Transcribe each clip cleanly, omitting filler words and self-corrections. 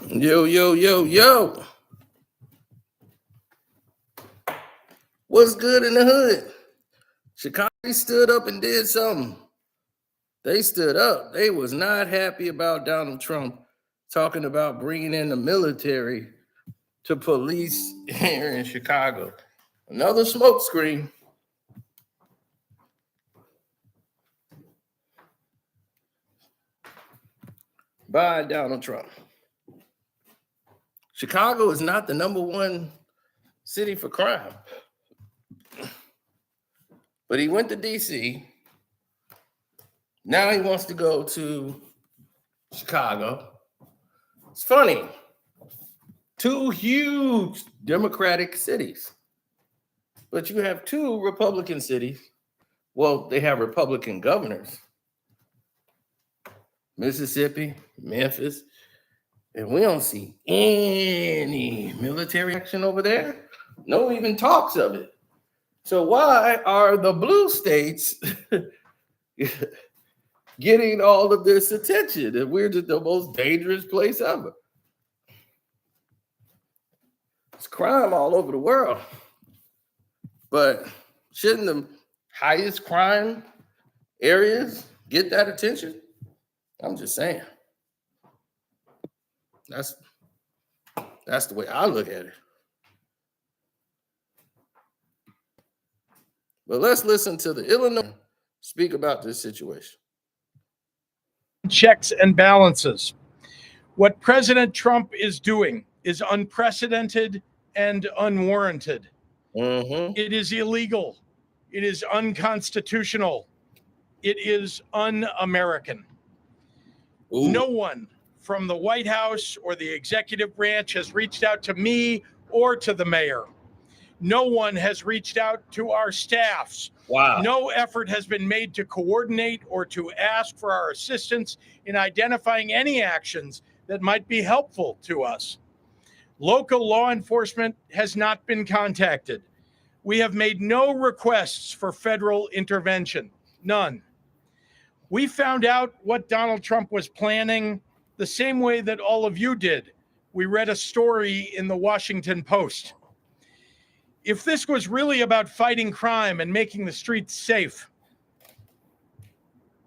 Yo, yo, yo, yo. What's good in the hood? Chicago stood up and did something. They stood up. They was not happy about Donald Trump talking about bringing in the military to police here in Chicago. Another smokescreen. By Donald Trump. Chicago is not the number one city for crime. But he went to D.C. Now he wants to go to Chicago. It's funny. Two huge Democratic cities. But you have two Republican cities. Well, they have Republican governors. Mississippi, Memphis. And we don't see any military action over there. No even talks of it. So why are the blue states getting all of this attention? And we're just the most dangerous place ever. It's crime all over the world. But shouldn't the highest crime areas get that attention? I'm just saying. That's the way I look at it. But let's listen to the Illinois speak about this situation. Checks and balances. What President Trump is doing is unprecedented and unwarranted. It is illegal. It is unconstitutional. It is un-American. No one from the White House or the executive branch has reached out to me or to the mayor. No one has reached out to our staffs. Wow. No effort has been made to coordinate or to ask for our assistance in identifying any actions that might be helpful to us. Local law enforcement has not been contacted. We have made no requests for federal intervention. None. We found out what Donald Trump was planning the same way that all of you did. We read a story in the Washington Post. If this was really about fighting crime and making the streets safe,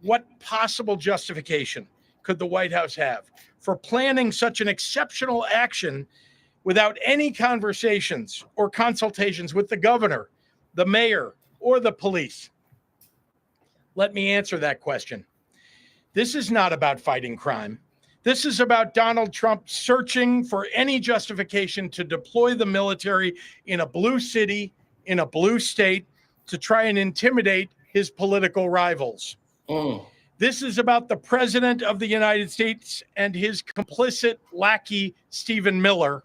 what possible justification could the White House have for planning such an exceptional action without any conversations or consultations with the governor, the mayor, or the police? Let me answer that question. This is not about fighting crime. This is about Donald Trump searching for any justification to deploy the military in a blue city, in a blue state, to try and intimidate his political rivals. This is about the president of the United States and his complicit lackey, Stephen Miller,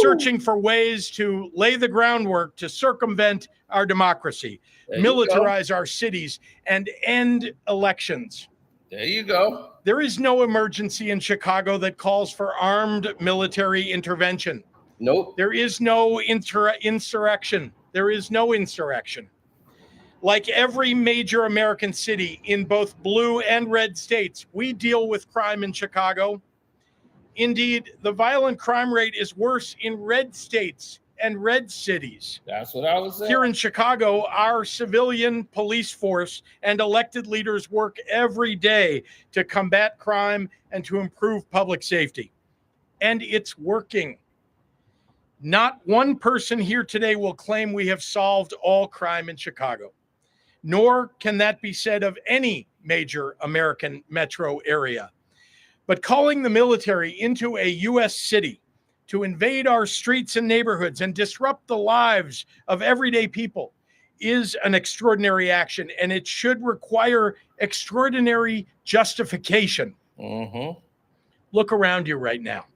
searching for ways to lay the groundwork to circumvent our democracy, militarize our cities, and end elections. There you go. There is no emergency in Chicago that calls for armed military intervention. Nope. There is no insurrection. There is no insurrection. Like every major American city in both blue and red states, we deal with crime in Chicago. Indeed, the violent crime rate is worse in red states and red cities. That's what I was saying. Here in Chicago, our civilian police force and elected leaders work every day to combat crime and to improve public safety. And it's working. Not one person here today will claim we have solved all crime in Chicago, nor can that be said of any major American metro area. But calling the military into a U.S. city to invade our streets and neighborhoods and disrupt the lives of everyday people is an extraordinary action, and it should require extraordinary justification. Look around you right now.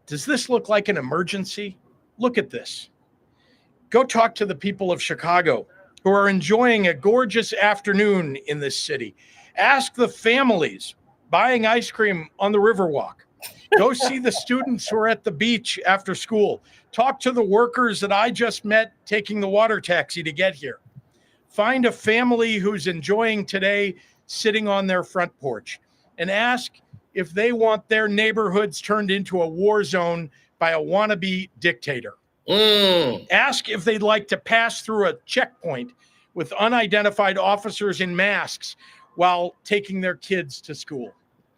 Does this look like an emergency? Look at this. Go talk to the people of Chicago who are enjoying a gorgeous afternoon in this city. Ask the families buying ice cream on the Riverwalk. Go see the students who are at the beach after school. Talk to the workers that I just met taking the water taxi to get here. Find a family who's enjoying today sitting on their front porch and ask if they want their neighborhoods turned into a war zone by a wannabe dictator. Ask if they'd like to pass through a checkpoint with unidentified officers in masks while taking their kids to school.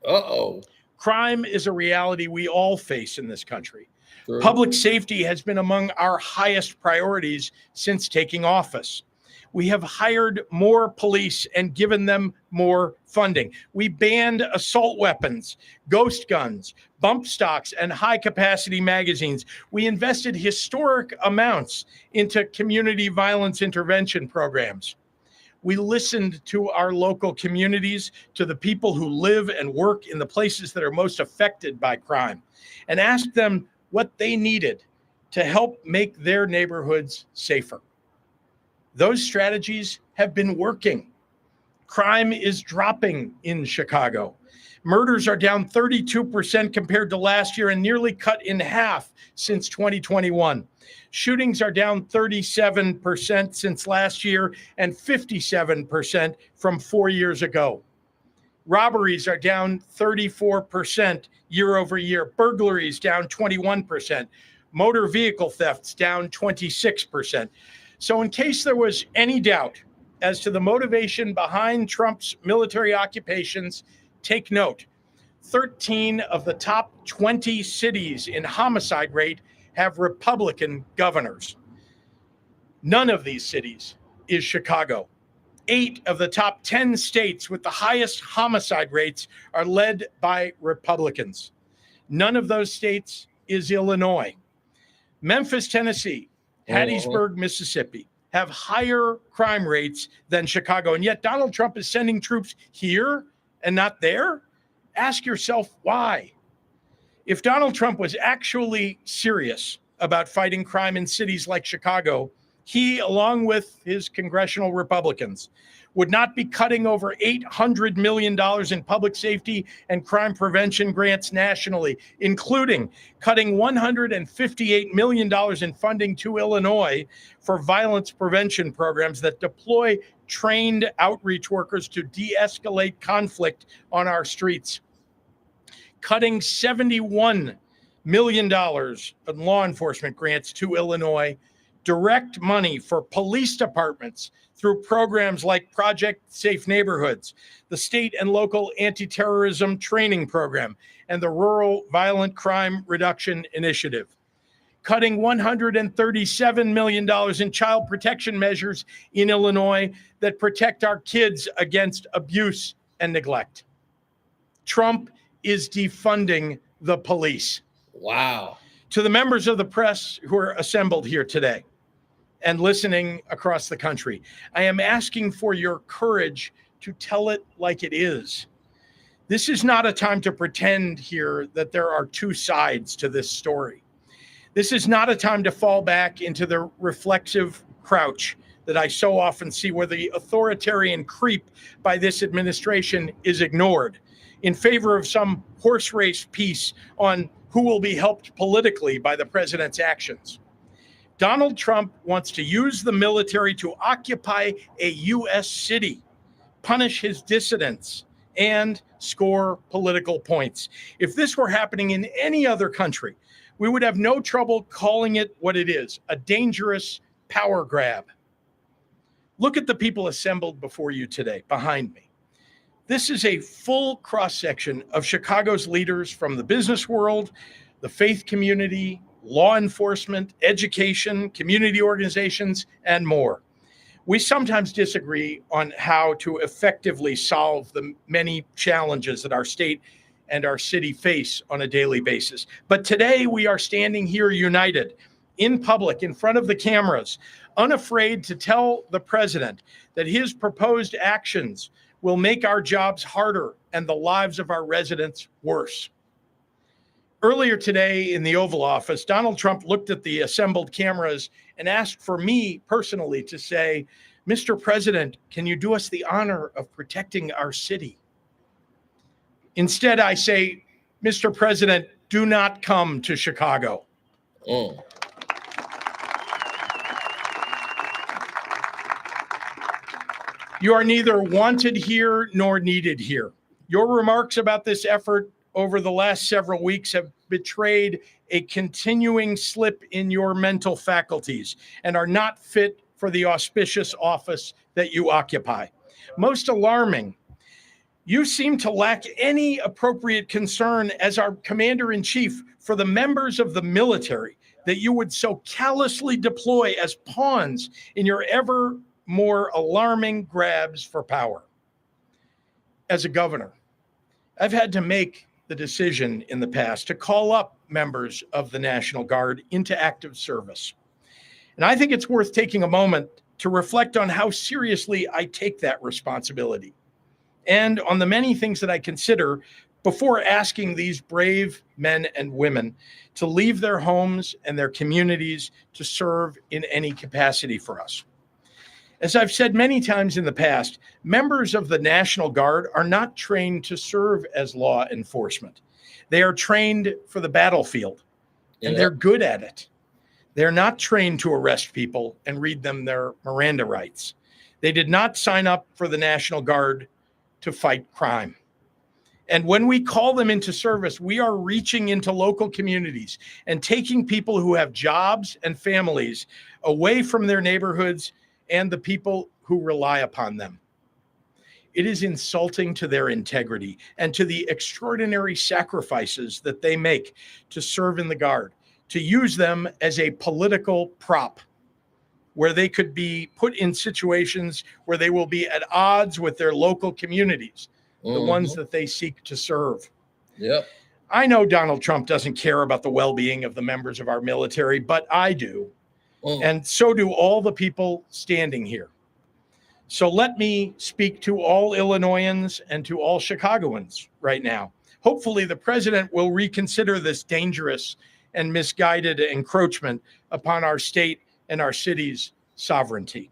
Uh-oh. Crime is a reality we all face in this country. True. Public safety has been among our highest priorities since taking office. We have hired more police and given them more funding. We banned assault weapons, ghost guns, bump stocks, and high-capacity magazines. We invested historic amounts into community violence intervention programs. We listened to our local communities, to the people who live and work in the places that are most affected by crime, and asked them what they needed to help make their neighborhoods safer. Those strategies have been working. Crime is dropping in Chicago. Murders are down 32% compared to last year and nearly cut in half since 2021. Shootings are down 37% since last year and 57% from 4 years ago. Robberies are down 34% year over year. Burglaries down 21%. Motor vehicle thefts down 26%. So in case there was any doubt as to the motivation behind Trump's military occupations, take note. 13 of the top 20 cities in homicide rate have Republican governors. None of these cities is Chicago. 8 of the top 10 states with the highest homicide rates are led by Republicans. None of those states is Illinois. Memphis, Tennessee, Hattiesburg, Mississippi have higher crime rates than Chicago. And yet Donald Trump is sending troops here and not there. Ask yourself why. If Donald Trump was actually serious about fighting crime in cities like Chicago, he, along with his congressional Republicans, would not be cutting over $800 million in public safety and crime prevention grants nationally, including cutting $158 million in funding to Illinois for violence prevention programs that deploy trained outreach workers to de-escalate conflict on our streets. Cutting $71 million in law enforcement grants to Illinois, direct money for police departments through programs like Project Safe Neighborhoods, the state and local anti-terrorism training program, and the Rural Violent Crime Reduction Initiative. Cutting $137 million in child protection measures in Illinois that protect our kids against abuse and neglect. Trump is defunding the police. Wow. To the members of the press who are assembled here today and listening across the country, I am asking for your courage to tell it like it is. This is not a time to pretend here that there are two sides to this story. This is not a time to fall back into the reflexive crouch that I so often see, where the authoritarian creep by this administration is ignored in favor of some horse race piece on who will be helped politically by the president's actions. Donald Trump wants to use the military to occupy a U.S. city, punish his dissidents, and score political points. If this were happening in any other country, we would have no trouble calling it what it is, a dangerous power grab. Look at the people assembled before you today, behind me. This is a full cross-section of Chicago's leaders from the business world, the faith community, law enforcement, education, community organizations, and more. We sometimes disagree on how to effectively solve the many challenges that our state and our city face on a daily basis. But today we are standing here united, in public, in front of the cameras, unafraid to tell the president that his proposed actions will make our jobs harder and the lives of our residents worse. Earlier today in the Oval Office, Donald Trump looked at the assembled cameras and asked for me personally to say, "Mr. President, can you do us the honor of protecting our city?" Instead, I say, "Mr. President, do not come to Chicago." You are neither wanted here nor needed here. Your remarks about this effort over the last several weeks have betrayed a continuing slip in your mental faculties and are not fit for the auspicious office that you occupy. Most alarming, you seem to lack any appropriate concern as our commander-in-chief for the members of the military that you would so callously deploy as pawns in your ever more alarming grabs for power. As a governor, I've had to make the decision in the past to call up members of the National Guard into active service. And I think it's worth taking a moment to reflect on how seriously I take that responsibility and on the many things that I consider before asking these brave men and women to leave their homes and their communities to serve in any capacity for us. As I've said many times in the past, members of the National Guard are not trained to serve as law enforcement. They are trained for the battlefield, and they're good at it. They're not trained to arrest people and read them their Miranda rights. They did not sign up for the National Guard to fight crime. And when we call them into service, we are reaching into local communities and taking people who have jobs and families away from their neighborhoods and the people who rely upon them. It is insulting to their integrity and to the extraordinary sacrifices that they make to serve in the Guard, to use them as a political prop where they could be put in situations where they will be at odds with their local communities, the ones that they seek to serve. Yep. I know Donald Trump doesn't care about the well-being of the members of our military, but I do. And so do all the people standing here. So let me speak to all Illinoisans and to all Chicagoans right now. Hopefully the president will reconsider this dangerous and misguided encroachment upon our state and our city's sovereignty.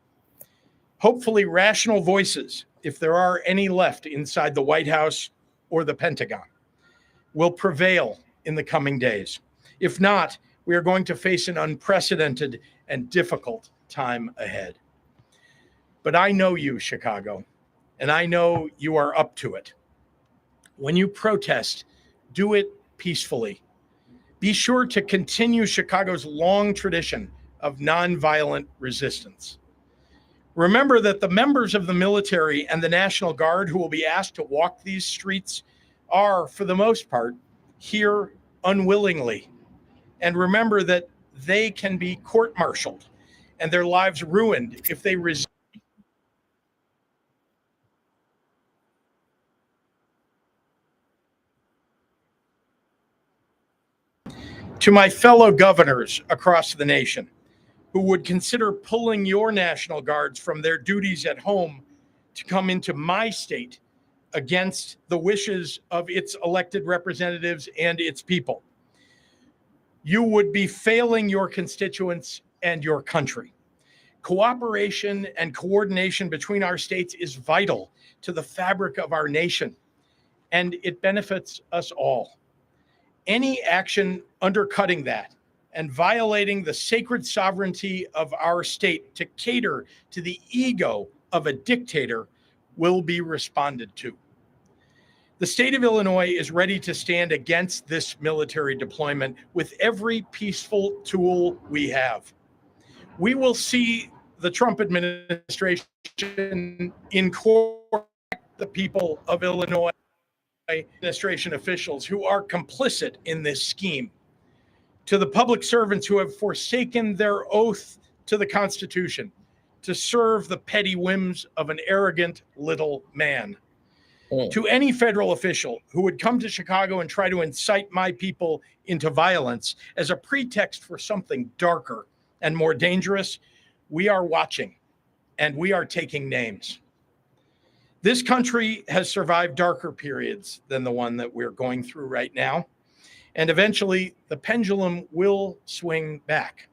Hopefully rational voices, if there are any left inside the White House or the Pentagon, will prevail in the coming days. If not, we are going to face an unprecedented and difficult time ahead. But I know you, Chicago, and I know you are up to it. When you protest, do it peacefully. Be sure to continue Chicago's long tradition of nonviolent resistance. Remember that the members of the military and the National Guard who will be asked to walk these streets are, for the most part, here unwillingly. And remember that they can be court-martialed and their lives ruined if they resist. To my fellow governors across the nation who would consider pulling your National Guards from their duties at home to come into my state against the wishes of its elected representatives and its people, you would be failing your constituents and your country. Cooperation and coordination between our states is vital to the fabric of our nation, and it benefits us all. Any action undercutting that and violating the sacred sovereignty of our state to cater to the ego of a dictator will be responded to. The state of Illinois is ready to stand against this military deployment with every peaceful tool we have. We will see the Trump administration incorporate the people of Illinois, administration officials who are complicit in this scheme, to the public servants who have forsaken their oath to the Constitution to serve the petty whims of an arrogant little man. To any federal official who would come to Chicago and try to incite my people into violence as a pretext for something darker and more dangerous, we are watching and we are taking names. This country has survived darker periods than the one that we're going through right now. And eventually the pendulum will swing back,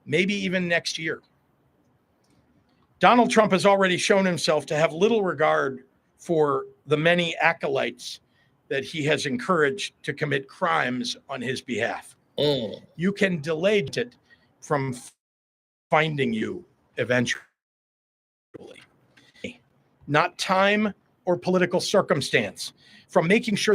maybe even next year. Donald Trump has already shown himself to have little regard for the many acolytes that he has encouraged to commit crimes on his behalf. You can delay it from finding you eventually. Not time or political circumstance, from making sure that